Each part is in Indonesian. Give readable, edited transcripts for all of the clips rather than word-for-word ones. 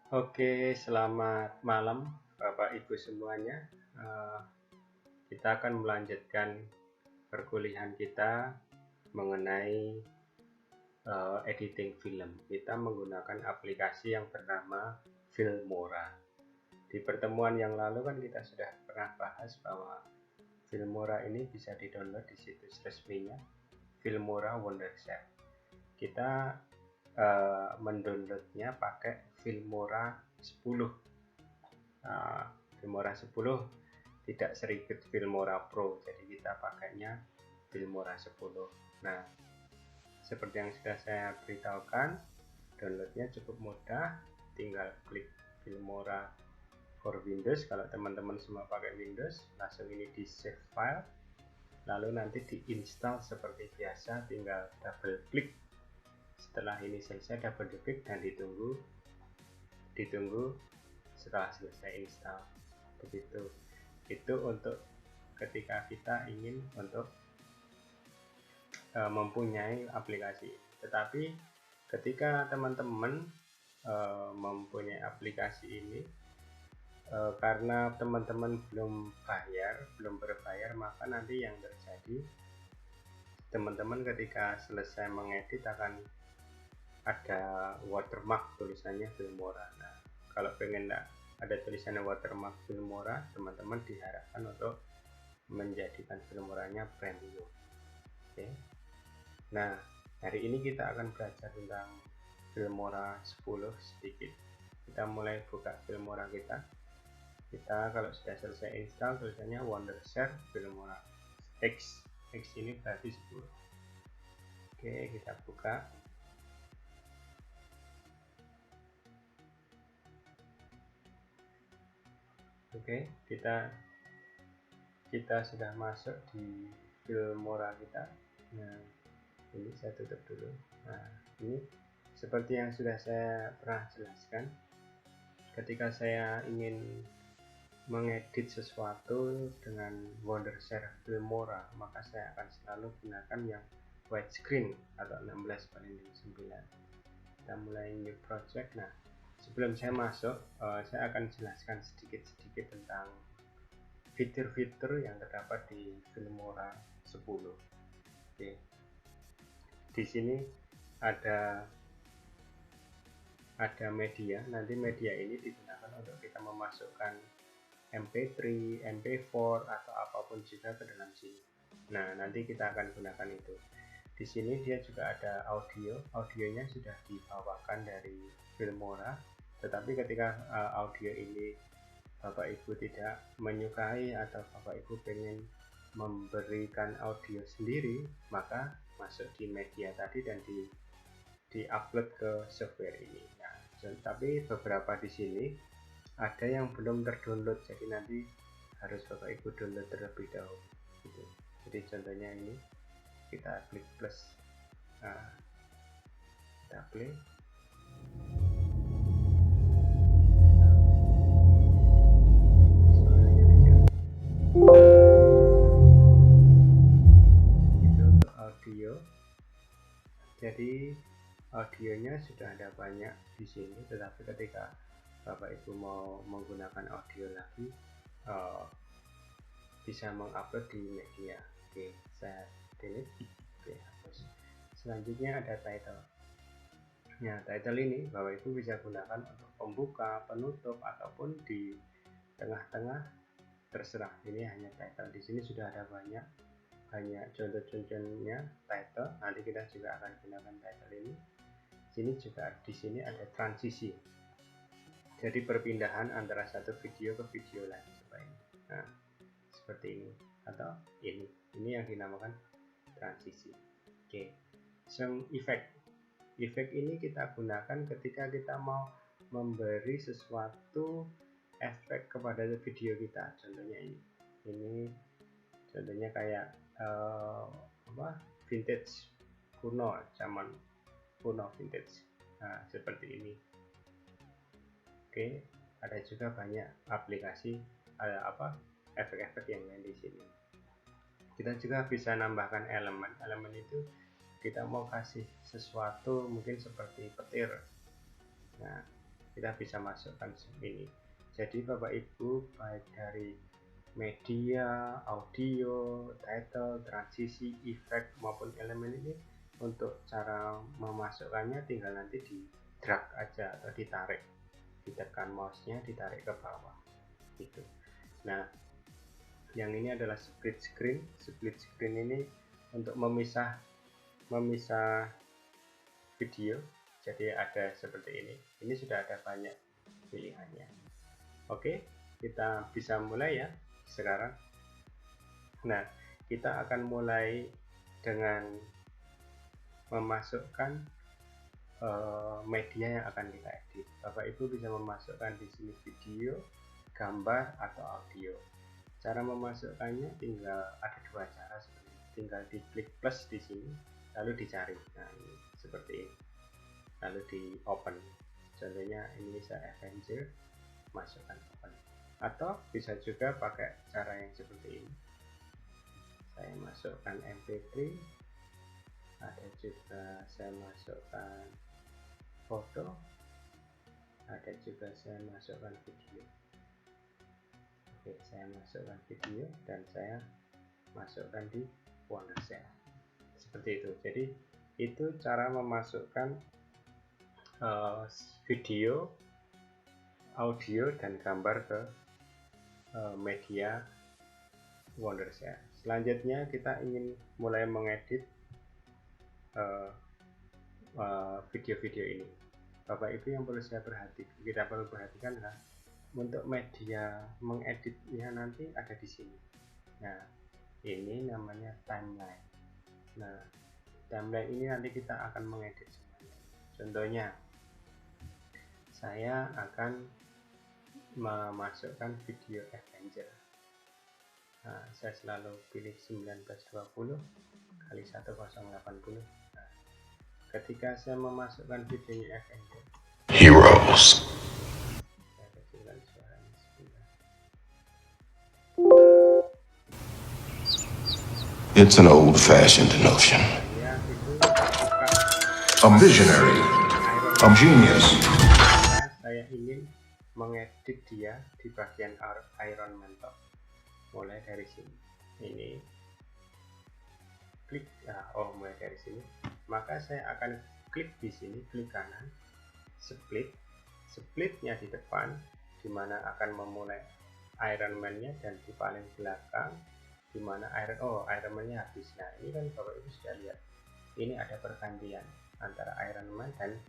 Oke, selamat malam Bapak Ibu semuanya. Eh, kita akan melanjutkan perkuliahan kita mengenai editing film. Kita menggunakan aplikasi yang bernama Filmora. Di pertemuan yang lalu kan kita sudah pernah bahas bahwa Filmora ini bisa di-download di situs resminya Filmora Wondershare. Kita mendownloadnya pakai Filmora 10. Filmora 10 tidak seribet Filmora Pro, jadi kita pakainya Filmora 10. Nah, seperti yang sudah saya beritahukan, downloadnya cukup mudah, tinggal klik Filmora for Windows. Kalau teman-teman semua pakai Windows, langsung ini di save file, lalu nanti diinstal seperti biasa, tinggal double klik. Setelah ini selesai, double klik dan ditunggu setelah selesai install. Begitu. Itu untuk ketika kita ingin untuk mempunyai aplikasi. Tetapi ketika teman-teman mempunyai aplikasi ini, karena teman-teman belum berbayar, maka nanti yang terjadi, teman-teman ketika selesai mengedit akan ada watermark tulisannya Filmora. Nah, kalau pengen ada tulisannya watermark Filmora, teman-teman diharapkan untuk menjadikan Filmoranya premium. Oke. Nah, hari ini kita akan belajar tentang Filmora 10 sedikit. Kita mulai buka Filmora kita. Kita kalau sudah selesai install, tulisannya Wondershare Filmora X. X ini berarti 10. Oke, kita buka. Oke, kita sudah masuk di Filmora kita. Nah, ini saya tutup dulu. Nah, ini seperti yang sudah saya pernah jelaskan, ketika saya ingin mengedit sesuatu dengan Wondershare Filmora, maka saya akan selalu gunakan yang widescreen atau 16:9. Kita mulai new project. Nah, sebelum saya masuk, saya akan jelaskan sedikit tentang fitur-fitur yang terdapat di Filmora 10. Oke. Di sini ada media. Nanti media ini digunakan untuk kita memasukkan MP3, MP4 atau apapun juga ke dalam sini. Nah, nanti kita akan gunakan itu. Di sini dia juga ada audio. Audionya sudah dibawakan dari Filmora. Tetapi ketika audio ini Bapak Ibu tidak menyukai atau Bapak Ibu pengen memberikan audio sendiri, maka masuk di media tadi dan di-upload ke software ini. Nah, tapi beberapa di sini ada yang belum terdownload, jadi nanti harus Bapak Ibu download terlebih dahulu. Gitu. Jadi contohnya ini, kita klik plus, nah, kita play. Audio. Jadi audionya sudah ada banyak di sini, tetapi ketika Bapak Ibu mau menggunakan audio lagi, bisa mengupload di media. Oke, saya delete. Oke, hapus. Selanjutnya ada title. Nah, title ini Bapak Ibu bisa gunakan untuk pembuka, penutup, ataupun di tengah-tengah, terserah. Ini hanya title. Di sini sudah ada banyak contoh-contohnya title. Nanti kita juga akan gunakan title ini. Di sini ada transisi. Jadi perpindahan antara satu video ke video lain seperti ini. Nah, seperti ini atau ini. Ini yang dinamakan transisi. Oke. Sound effect. Efek ini kita gunakan ketika kita mau memberi sesuatu efek kepada video kita. Contohnya ini. Ini contohnya kayak vintage kuno, zaman kuno vintage. Nah, seperti ini. Oke, ada juga banyak aplikasi efek-efek yang lain di sini. Kita juga bisa nambahkan elemen. Elemen itu kita mau kasih sesuatu mungkin seperti petir. Nah, kita bisa masukkan ini. Jadi Bapak Ibu, baik dari media, audio, title, transisi, efek maupun elemen ini, untuk cara memasukkannya tinggal nanti di drag aja atau ditarik, ditekan mouse-nya, ditarik ke bawah gitu. Nah, yang ini adalah split screen. Split screen ini untuk memisah video. Jadi ada seperti ini. Ini sudah ada banyak pilihannya. Oke, kita bisa mulai ya sekarang. Nah, kita akan mulai dengan memasukkan media yang akan kita edit. Bapak Ibu bisa memasukkan di sini video, gambar atau audio. Cara memasukkannya tinggal ada dua cara sebenarnya. Tinggal diklik plus di sini, lalu dicari. Nah, ini seperti ini. Lalu di open. Contohnya ini saya Avenger, masukkan open. Atau bisa juga pakai cara yang seperti ini. Saya masukkan MP3. Ada juga saya masukkan foto, ada juga saya masukkan video. Oke, saya masukkan video dan saya masukkan di Wondershare seperti itu. Jadi itu cara memasukkan video, audio dan gambar ke media Wondershare. Selanjutnya kita ingin mulai mengedit video-video ini. Bapak Ibu yang perlu kita perlu perhatikan adalah untuk media mengeditnya nanti ada di sini. Nah, ini namanya timeline. Nah, timeline ini nanti kita akan mengedit semuanya. Contohnya, saya akan memasukkan video Avenger. Nah, saya selalu pilih 1920 kali 1080. Nah, ketika saya memasukkan videonya Avenger, Heroes. saya kecilkan suaranya sebentar. It's an old-fashioned notion. Ya, itu A visionary. A genius. saya ingin mengedit dia di bagian Iron Man top. Mulai dari sini. Ini klik, mulai dari sini. Maka saya akan klik di sini, klik kanan, splitnya di depan, dimana akan memulai Iron Man-nya, dan di paling belakang dimana Iron Man-nya habis. Nah, ini kan Bapak Ibu sudah lihat, ini ada pergantian antara Iron Man dan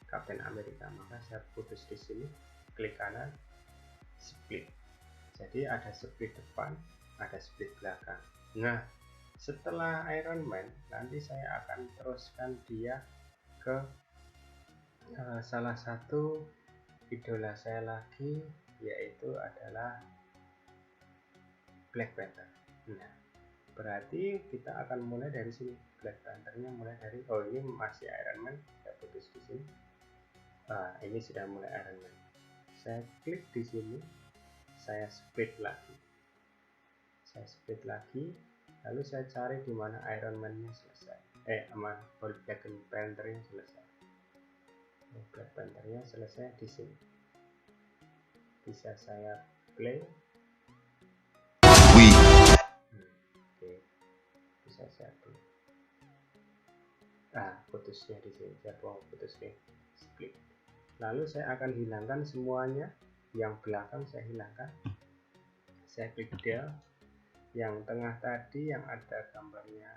Captain America. Maka saya putus di sini, klik kanan, split. Jadi ada split depan, ada split belakang. Nah, setelah Iron Man, nanti saya akan teruskan dia ke salah satu idola saya lagi, yaitu adalah Black Panther. Nah, berarti kita akan mulai dari sini. Black Panther-nya mulai dari, ini masih Iron Man, saya putus di sini. Ini sudah mulai Iron Man. Saya klik di sini, saya split lagi. Lalu saya cari di mana Iron Man-nya selesai. Black Panther-nya selesai. Black Panther-nya selesai di sini. Bisa saya play. Oke. Bisa saya play. Putusnya di sini. Saya mau putusnya split. Lalu saya akan hilangkan semuanya. Yang belakang saya hilangkan. Saya klik del. Yang tengah tadi yang ada gambarnya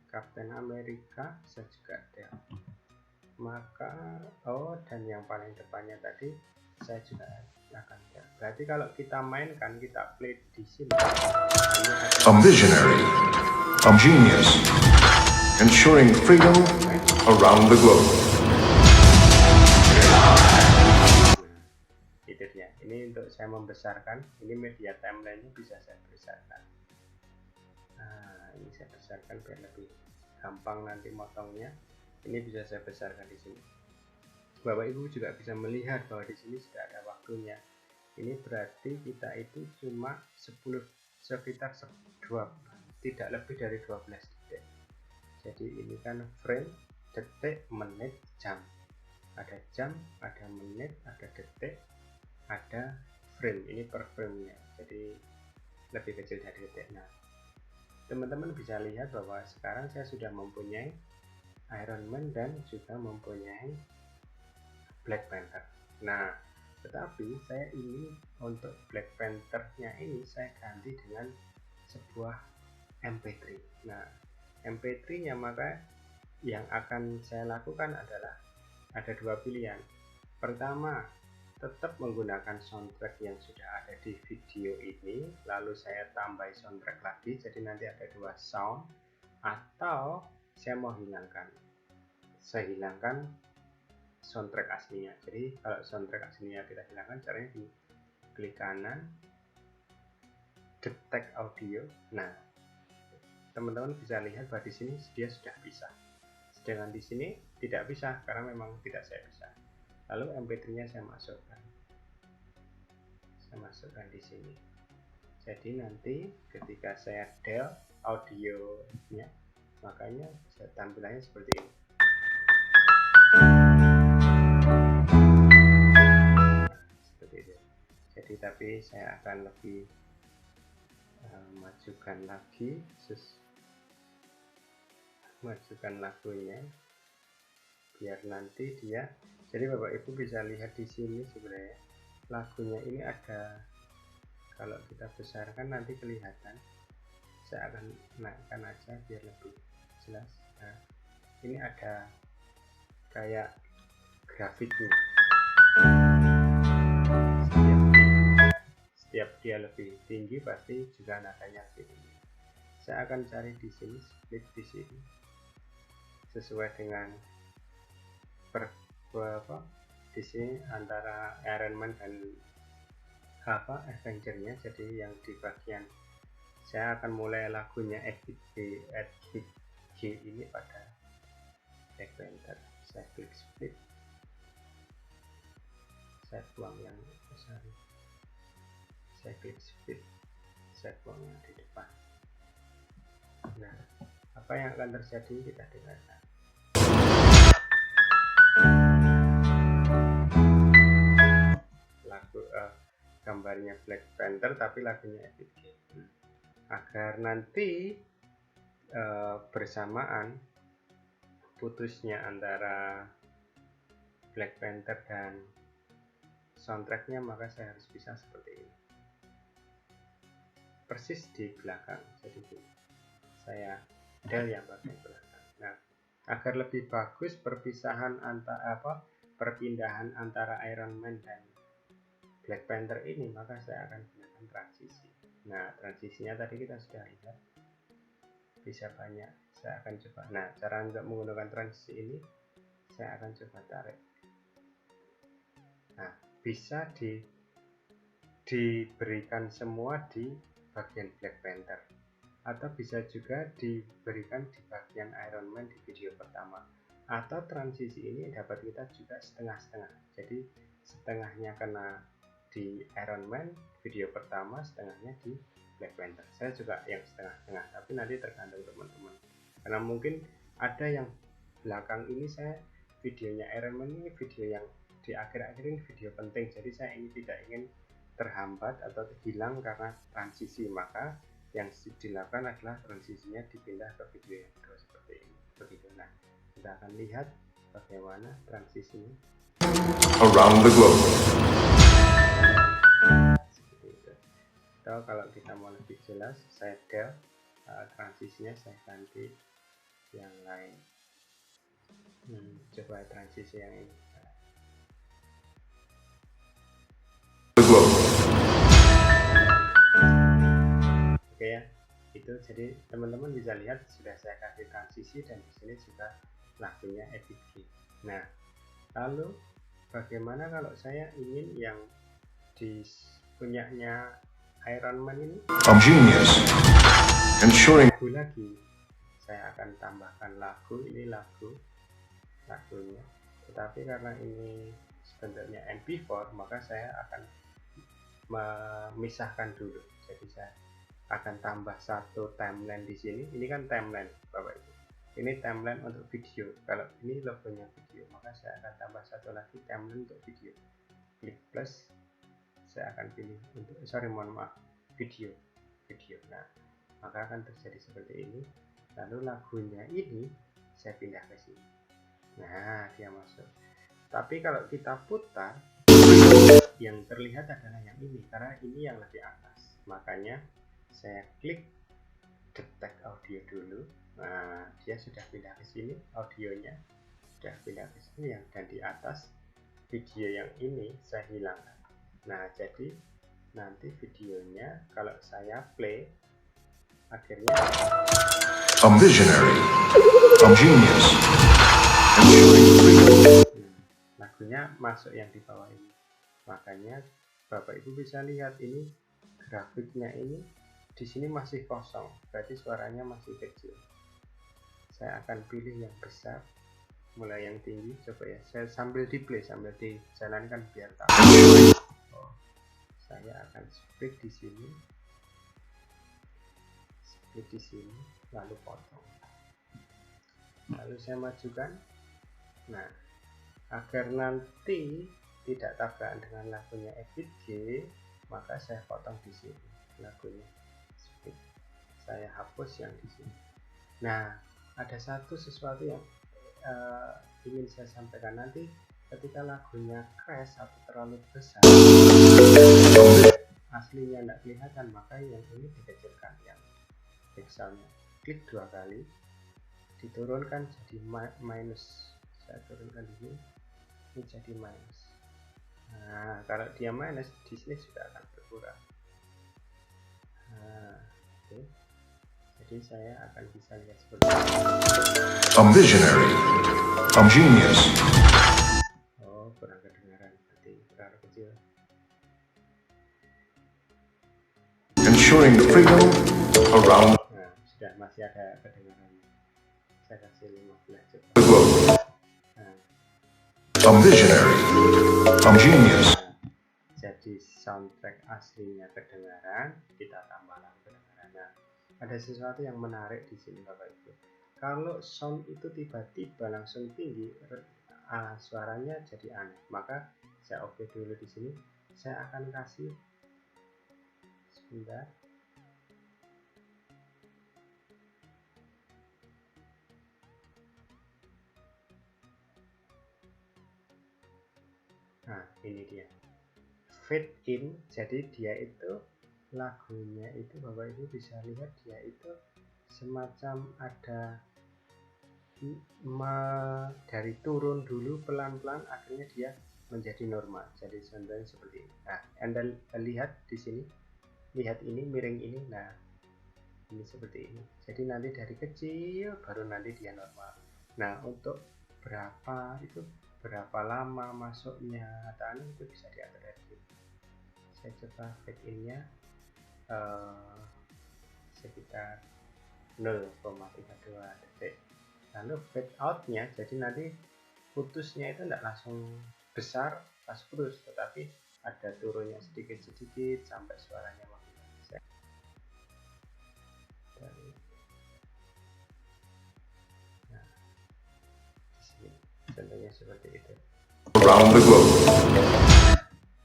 Captain America, saya juga del. Maka dan yang paling depannya tadi saya juga akan del. Berarti kalau kita mainkan, kita play di sini. A visionary, a genius, ensuring freedom around the globe. Itu dia. Ini untuk saya membesarkan. Ini media timeline-nya bisa saya besarkan. Ini saya besarkan biar lebih gampang nanti motongnya. Ini bisa saya besarkan di sini. Bapak Ibu juga bisa melihat bahwa di sini sudah ada waktunya. Ini berarti kita itu cuma sekitar 2, tidak lebih dari 12 detik. Jadi ini kan frame, detik, menit, jam. ada jam, ada menit, ada detik, ada frame. Ini per frame-nya, jadi lebih kecil dari detik. Nah, teman-teman bisa lihat bahwa sekarang saya sudah mempunyai Iron Man dan juga mempunyai Black Panther. Nah, tetapi saya ingin untuk Black Panther-nya ini saya ganti dengan sebuah MP3. Nah, MP3-nya maka yang akan saya lakukan adalah ada dua pilihan. Pertama, tetap menggunakan soundtrack yang sudah ada di video ini, lalu saya tambah soundtrack lagi, jadi nanti ada dua sound. Atau saya mau saya hilangkan soundtrack aslinya. Jadi kalau soundtrack aslinya kita hilangkan, caranya di klik kanan, detect audio. Nah, teman-teman bisa lihat bahwa di sini dia sudah bisa. Sedangkan di sini tidak bisa karena memang tidak saya bisa. Lalu MP3-nya saya masukkan di sini. Jadi nanti ketika saya del audionya, makanya tampilannya seperti ini. Seperti itu. Jadi tapi saya akan lebih majukan lagunya biar nanti dia, jadi Bapak Ibu bisa lihat di sini sebenarnya lagunya ini ada, kalau kita besarkan nanti kelihatan. Saya akan naikkan aja biar lebih jelas. Nah, ini ada kayak grafiknya. Setiap dia lebih tinggi pasti juga nadanya lebih tinggi. Saya akan cari di sini, split di sini sesuai dengan di sini antara Iron Man dan Avenger-nya. Jadi yang di bagian saya akan mulai lagunya Edit G ini pada Black Panther. Saya klik split, saya buang yang besar, saya klik split, saya buang yang di depan. Nah, apa yang akan terjadi kita dengarkan. Gambarnya Black Panther tapi lagunya Edit G. Agar nanti bersamaan putusnya antara Black Panther dan soundtracknya, maka saya harus bisa seperti ini, persis di belakang. Jadi saya del yang bagian belakang. Nah, agar lebih bagus perpisahan perpindahan antara Iron Man dan Black Panther ini, maka saya akan gunakan transisi. Nah, transisinya tadi kita sudah lihat bisa banyak. Saya akan coba. Nah, cara untuk menggunakan transisi ini saya akan coba tarik. Nah, bisa diberikan semua di bagian Black Panther, atau bisa juga diberikan di bagian Iron Man di video pertama, atau transisi ini dapat kita juga setengah-setengah. Jadi setengahnya kena di Iron Man video pertama, setengahnya di Black Panther. Saya juga yang setengah-setengah, tapi nanti tergantung teman-teman, karena mungkin ada yang belakang ini saya videonya Iron Man ini video yang di akhir-akhir ini video penting, jadi saya ini tidak ingin terhambat atau hilang karena transisi, maka yang dilakukan adalah transisinya dipindah ke video yang kedua seperti ini. Begitu. Nah, kita akan lihat bagaimana transisinya around the globe. Seperti itu. Atau kalau kita mau lebih jelas, saya del transisinya saya ganti yang lain. Coba transisi yang ini. Oke ya, itu jadi teman-teman bisa lihat sudah saya kasih transisi dan di sini juga lagunya Edit G. Nah, lalu bagaimana kalau saya ingin yang di punyanya Iron Man ini Genius, ensuring lagu lagi, saya akan tambahkan lagu, ini lagunya, tetapi karena ini sebenarnya MP4 maka saya akan memisahkan dulu. Jadi saya akan tambah satu timeline di sini. Ini kan timeline Bapak Ibu. ini timeline untuk video. Kalau ini logonya video, maka saya akan tambah satu lagi timeline untuk video. Klik plus, saya akan pilih untuk mohon maaf, video. Nah, maka akan terjadi seperti ini. Lalu lagunya ini saya pindah ke sini. Nah, dia masuk. Tapi kalau kita putar, yang terlihat adalah yang ini, karena ini yang lebih atas. Makanya saya klik detect audio dulu. Nah, dia sudah pindah ke sini, audionya sudah pindah ke sini, dan di atas video yang ini saya hilangkan. Nah, jadi nanti videonya kalau saya play, akhirnya A visionary, a genius, lagunya masuk yang di bawah ini. Makanya Bapak Ibu bisa lihat ini grafiknya ini di sini masih kosong, berarti suaranya masih kecil. Saya akan pilih yang besar, mulai yang tinggi. Coba ya, saya sambil di play, sambil dijalankan biar tahu. Saya akan split di sini, lalu potong, lalu saya majukan. Nah, agar nanti tidak tabrakan dengan lagunya Epic G, maka saya potong di sini lagunya, split. Saya hapus yang di sini. Nah, ada sesuatu yang ingin saya sampaikan. Nanti ketika lagunya crash atau terlalu besar, aslinya tidak kelihatan, maka yang ini dikecilkan, yang pixelnya. Klik 2 kali, diturunkan jadi minus. Saya turunkan di sini, ini jadi minus. Nah, kalau dia minus, di sini sudah akan berkurang. Nah, oke. Jadi saya akan bisa lihat seperti ini. a visionary, a genius, Oh, kurang kedengaran, berarti terlalu kecil. ensuring freedom around Nah, sudah masih ada kedengaran. Saya kasih 15 coba. the globe. Nah, A visionary, a genius, jadi soundtrack aslinya kedengaran, kita tambah lagi kedengaran. Nah, ada sesuatu yang menarik di sini Bapak Ibu. Kalau sound itu tiba-tiba langsung tinggi, suaranya jadi aneh. Maka saya oke dulu di sini. Saya akan kasih sebentar. Nah, ini dia. Fade in, jadi dia itu lagunya itu Bapak Ibu bisa lihat dia itu semacam ada dari turun dulu pelan-pelan, akhirnya dia menjadi normal. Jadi contohnya seperti ini. Nah, Anda lihat di sini, lihat ini miring ini. Nah, ini seperti ini. Jadi nanti dari kecil baru nanti dia normal. Nah, untuk berapa lama masuknya atau itu bisa diatur dari sini. Saya coba fade in-nya sekitar 0,32 detik. Lalu fade out-nya, jadi nanti putusnya itu tidak langsung besar pas putus, tetapi ada turunnya sedikit-sedikit sampai suaranya makin besar. Nah, di sini contohnya seperti itu. around the globe.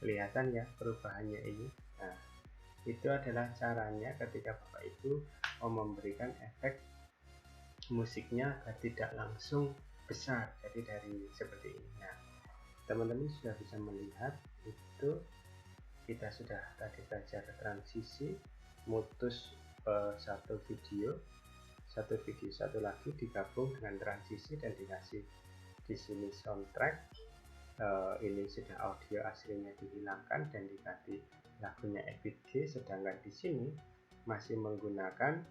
Kelihatan ya perubahannya ini. Nah, itu adalah caranya ketika Bapak Ibu mau memberikan efek musiknya agar tidak langsung besar, jadi dari seperti ini. Nah, teman-teman sudah bisa melihat itu kita sudah tadi belajar transisi, mutus satu video satu lagi digabung dengan transisi dan dikasih di sini soundtrack. Ini sudah audio aslinya dihilangkan dan diganti lagunya Epic G, sedangkan di sini masih menggunakan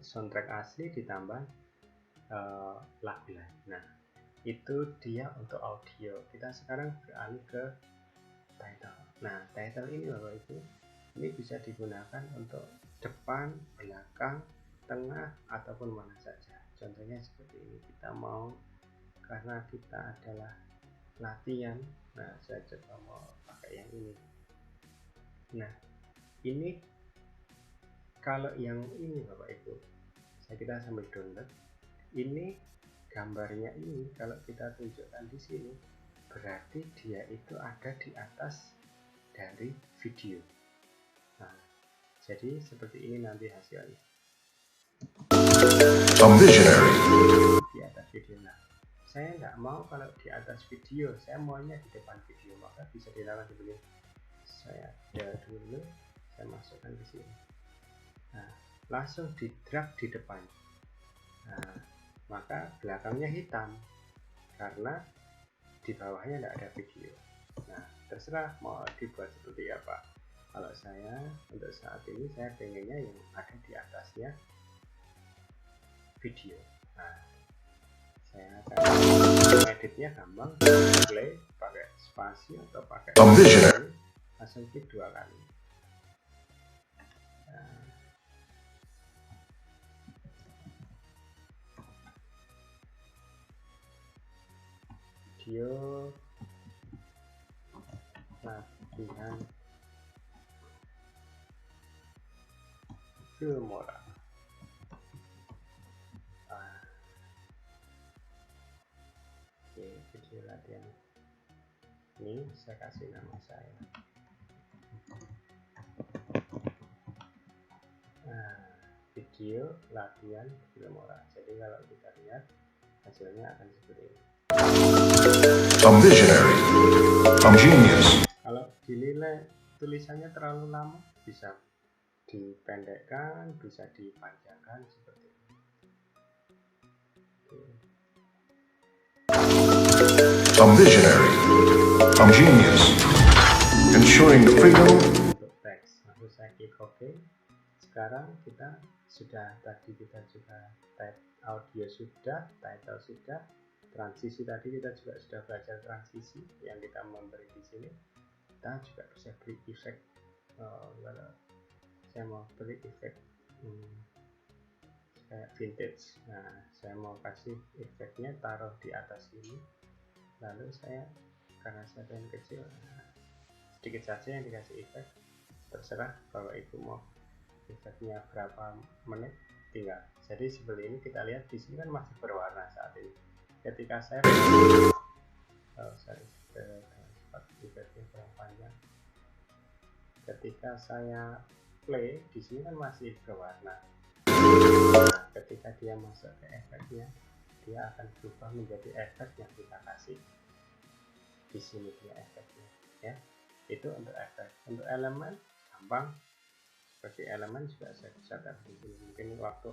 soundtrack asli ditambah lagu lain. Nah, itu dia untuk audio. Kita sekarang beralih ke title. Nah, title ini Bapak Ibu, ini bisa digunakan untuk depan, belakang, tengah, ataupun mana saja. Contohnya seperti ini, kita mau, karena kita adalah latihan, nah saya coba mau pakai yang ini. Nah, ini kalau yang ini Bapak Ibu, kita sambil download. Ini gambarnya ini kalau kita tunjukkan di sini berarti dia itu ada di atas dari video. Nah, jadi seperti ini nanti hasilnya. I'm visionary. Di atas video. Nah, saya nggak mau kalau di atas video, saya maunya di depan video, maka bisa dilakukan seperti ini. Saya dulu, saya masukkan ke sini. Nah, langsung di drag di depan. Nah, maka belakangnya hitam karena di bawahnya tidak ada video. Nah, terserah mau dibuat seperti apa. Kalau saya untuk saat ini saya pengennya yang ada di atasnya video. Nah, saya akan editnya gampang, play pakai spasi atau pakai langsung klik 2 kali. Nah, video latihan Filmora. Oke, video latihan ini saya kasih nama saya. Nah, video latihan Filmora. Jadi kalau kita lihat hasilnya akan seperti ini. I'm visionary. I'm genius. Kalau dinilai tulisannya terlalu lama, bisa dipendekkan, bisa dipanjangkan seperti ini. I'm visionary. I'm genius. Ensuring the freedom. Untuk teks, lalu saya klik OK. Sekarang kita sudah type audio sudah, title sudah, transisi tadi kita juga sudah belajar transisi yang kita memberi di sini. Kita juga bisa beri efek. Kalau saya mau beri efek kayak vintage. Nah, saya mau kasih efeknya taruh di atas ini. Lalu saya karena saya pengen kecil, sedikit saja yang dikasih efek. Terserah kalau itu mau efeknya berapa menit, tinggal. Jadi seperti ini kita lihat di sini kan masih berwarna saat ini. Ketika saya efeknya kurang panjang. Ketika saya play di sini kan masih berwarna. Nah, ketika dia masuk ke efeknya, dia akan berubah menjadi efek yang kita kasih di sini dia efeknya, ya. Itu untuk efek. Untuk elemen gampang. Seperti elemen juga saya bisa taruh di sini. Mungkin waktu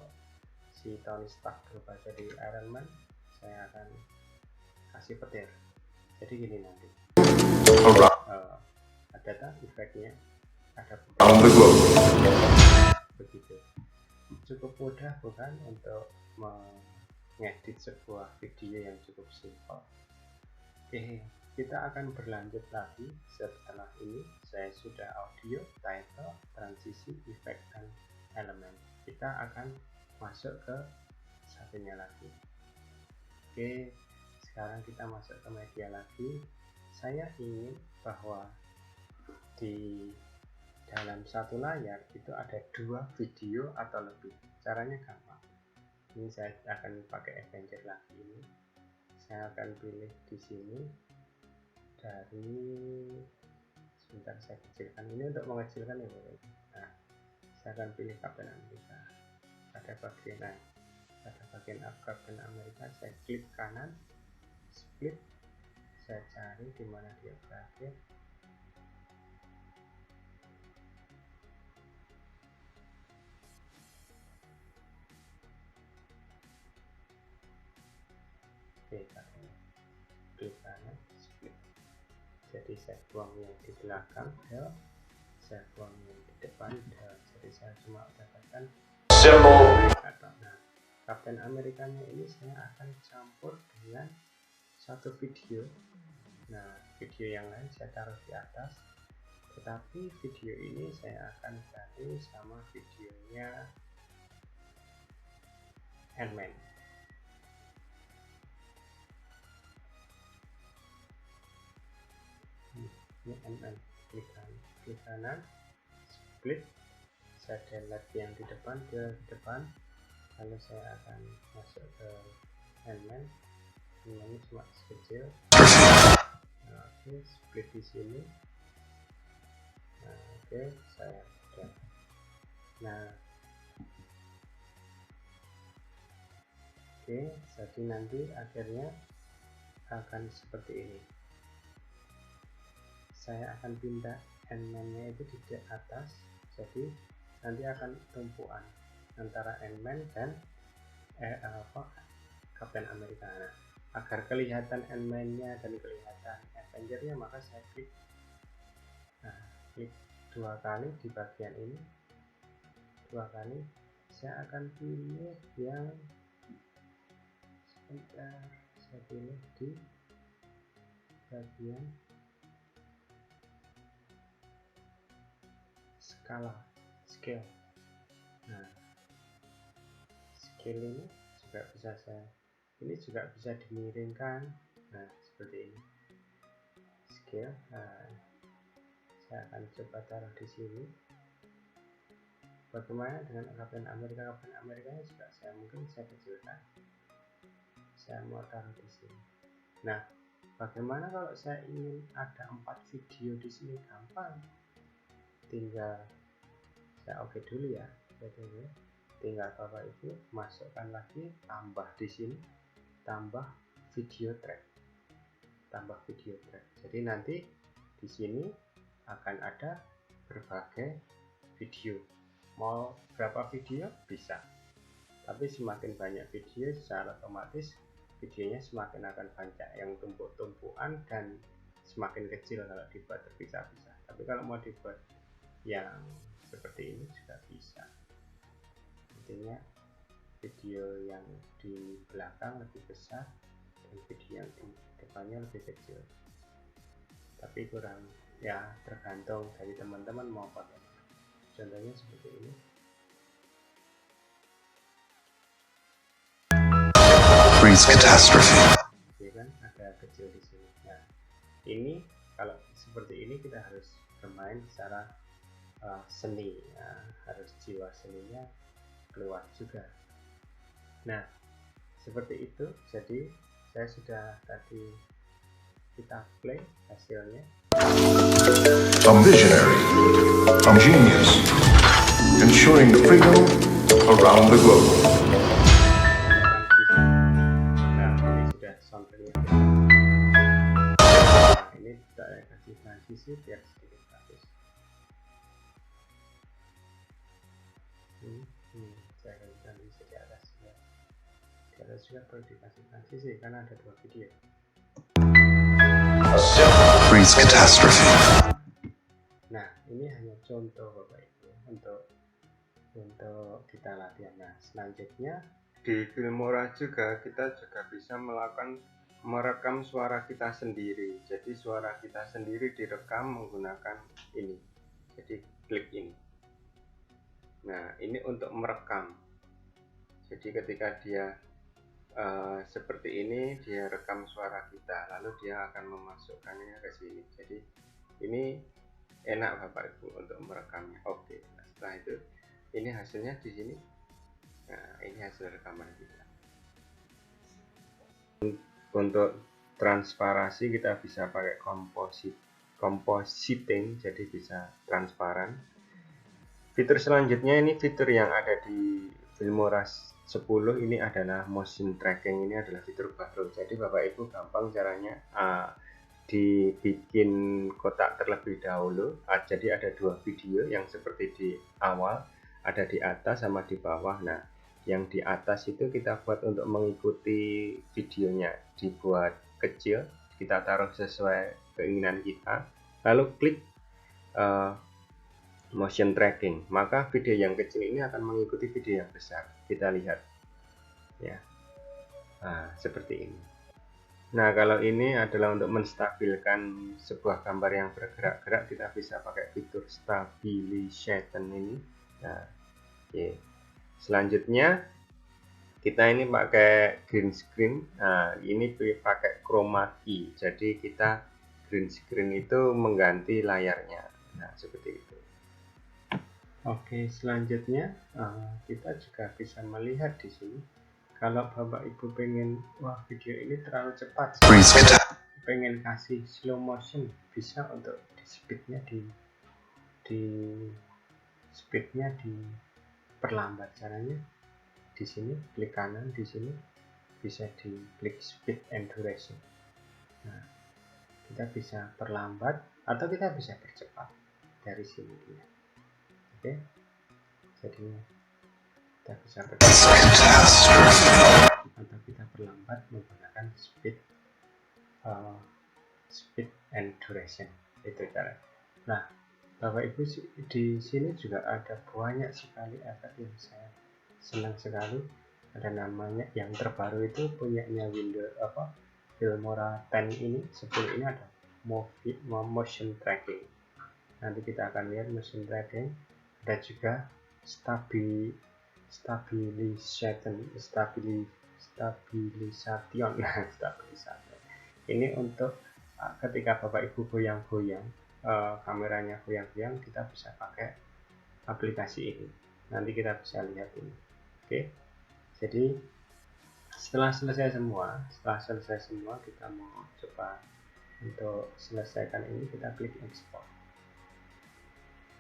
si Tony Stark berubah jadi Iron Man, saya akan kasih petir. Jadi gini nanti. Ada tak efeknya? Ada begitu. Cukup mudah bukan untuk mengedit sebuah video yang cukup simpel. Oke, kita akan berlanjut lagi setelah ini. Saya sudah audio, title, transisi, efek, dan elemen. Kita akan masuk ke satunya lagi. Oke, sekarang kita masuk ke media lagi. Saya ingin bahwa di dalam satu layar itu ada 2 video atau lebih. Caranya gampang. Ini saya akan pakai Avenger lagi ini. Saya akan pilih di sini dari, sebentar saya kecilkan ini untuk mengecilkan ya. Nah, saya akan pilih Captain America. Pada bagian Captain America saya klik kanan, split, saya cari di mana dia berakhir. Klik kanan, split. Jadi saya buang yang di belakang del, saya buang yang di depan del. Jadi saya cuma dapatkan atau, nah, Captain Amerikanya ini saya akan campur dengan satu video. Nah, video yang lain saya taruh di atas, tetapi video ini saya akan ganti sama videonya Ant-Man. Ini Ant-Man, klik kanan, split, saya delete yang di depan ke depan, Lalu saya akan masuk ke N-Man. Ini cuma sekecil. Nah, oke, split di sini. Nah, oke, saya udah. Nah, oke, jadi nanti akhirnya akan seperti ini. Saya akan pindah N-Man-nya itu di atas, jadi nanti akan tumpuan antara N-Man dan Captain America. Nah, agar kelihatan N-Man-nya dan kelihatan Avenger-nya, maka saya klik, klik 2 kali di bagian ini, 2 kali. Saya akan pilih yang sebentar, saya pilih di bagian scale. Nah, scale ini juga bisa dimiringkan. Nah, seperti ini scale. Nah, saya akan coba taruh di sini. Bagaimana dengan Captain America? Captain America juga mungkin saya kecilkan. Saya mau taruh di sini. Nah, bagaimana kalau saya ingin ada 4 video di sini? Gampang. Tinggal saya oke dulu ya. Tinggal Bapak Ibu masukkan lagi, tambah di sini, tambah video track. Jadi nanti di sini akan ada berbagai video. Mau berapa video bisa, tapi semakin banyak video secara otomatis videonya semakin akan banyak yang tumpuk-tumpukan dan semakin kecil kalau dibuat terpisah-pisah. Tapi kalau mau dibuat yang seperti ini juga bisa. Intinya video yang di belakang lebih besar dan video yang di depannya lebih kecil. Tapi kurang, ya tergantung dari teman-teman mau pakai. Contohnya seperti ini. Freeze catastrophe. Ya kan, ada kecil di sini. Nah, ini kalau seperti ini kita harus bermain secara seni. Nah, harus jiwa seninya keluar juga. Nah, seperti itu. Jadi saya sudah tadi, kita play hasilnya. I'm visionary. I'm genius. Ensuring freedom around the globe. Nah, ini sudah soundtracknya. Nah, ini saya kasih transisi biar sedikit bagus. Saya kasih transisi di atas ya. Di atas juga perlu dikasih transisi karena ada 2 video. Freeze catastrophe. Nah, ini hanya contoh Bapak Ibu untuk kita latihan. Nah, selanjutnya di Filmora juga kita bisa merekam suara kita sendiri. Jadi suara kita sendiri direkam menggunakan ini. Jadi klik ini. Nah, ini untuk merekam. Jadi ketika dia seperti ini, dia rekam suara kita, lalu dia akan memasukkannya ke sini. Jadi ini enak Bapak Ibu untuk merekamnya. Oke, nah, setelah itu ini hasilnya di sini. Nah, ini hasil rekaman kita. Untuk transparasi kita bisa pakai compositing, jadi bisa transparan. Fitur selanjutnya ini fitur yang ada di Filmora 10 ini adalah motion tracking. Ini adalah fitur baru. Jadi Bapak Ibu gampang caranya, dibikin kotak terlebih dahulu. Jadi ada 2 video yang seperti di awal, ada di atas sama di bawah. Nah, yang di atas itu kita buat untuk mengikuti videonya, dibuat kecil, kita taruh sesuai keinginan kita, lalu klik motion tracking, maka video yang kecil ini akan mengikuti video yang besar. Kita lihat ya, seperti ini. Nah, kalau ini adalah untuk menstabilkan sebuah gambar yang bergerak-gerak, kita bisa pakai fitur stabilization ini. Nah, oke. Selanjutnya kita ini pakai green screen. Nah, ini pakai chroma key. Jadi kita green screen itu mengganti layarnya. Nah, seperti itu. Oke, selanjutnya kita juga bisa melihat di sini. Kalau Bapak Ibu pengen, wah video ini terlalu cepat, pengen kasih slow motion, bisa untuk di speednya diperlambat. Caranya di sini klik kanan, di sini bisa di klik speed and duration. Nah, kita bisa perlambat atau kita bisa percepat dari sini dia. Oke, jadi kita bisa percepat atau kita perlambat menggunakan speed and duration, itu cara. Nah, Bapak Ibu, di sini juga ada banyak sekali efek yang saya senang sekali. Ada namanya yang terbaru itu punyanya Windows Filmora 10 ini, 10 ini ada motion tracking. Nanti kita akan lihat motion tracking. Ada juga stabilisation. Ini untuk ketika Bapak Ibu goyang-goyang, kameranya goyang-goyang, kita bisa pakai aplikasi ini. Nanti kita bisa lihat ini. Oke, jadi setelah selesai semua, kita mau coba untuk selesaikan ini, kita klik export.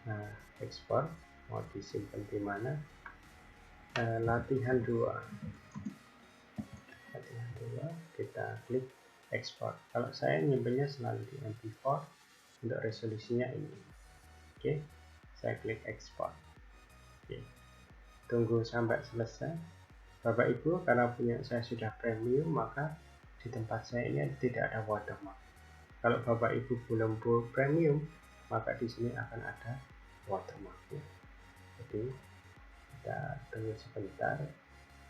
Nah, export mau disimpan di mana? Latihan 2, kita klik export. Kalau saya nyimpennya selalu di MP4 untuk resolusinya ini. Oke, saya klik export. Oke, tunggu sampai selesai. Bapak Ibu, karena punya saya sudah premium, maka di tempat saya ini tidak ada watermark. Kalau Bapak Ibu belum premium, maka di sini akan ada watermarknya. Jadi kita tunggu sebentar.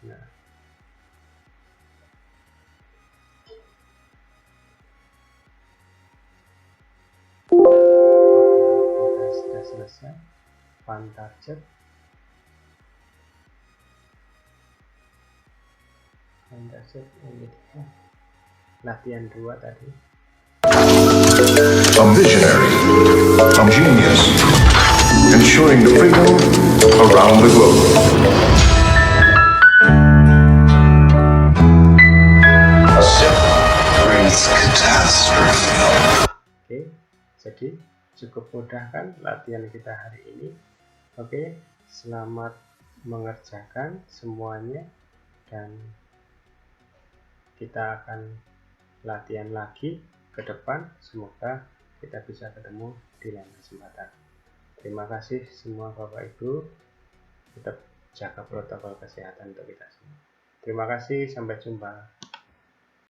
Nah, kita sudah selesai. Fun target. Ini latihan 2 tadi. A visionary, a genius, ensuring the freedom around the globe. A simple Praise catastrophe. Oke, jadi cukup mudah kan latihan kita hari ini. Oke, selamat mengerjakan semuanya, dan kita akan latihan lagi ke depan. Semoga kita bisa ketemu di lain kesempatan. Terima kasih semua Bapak Ibu, tetap jaga protokol kesehatan untuk kita semua. Terima kasih, sampai jumpa.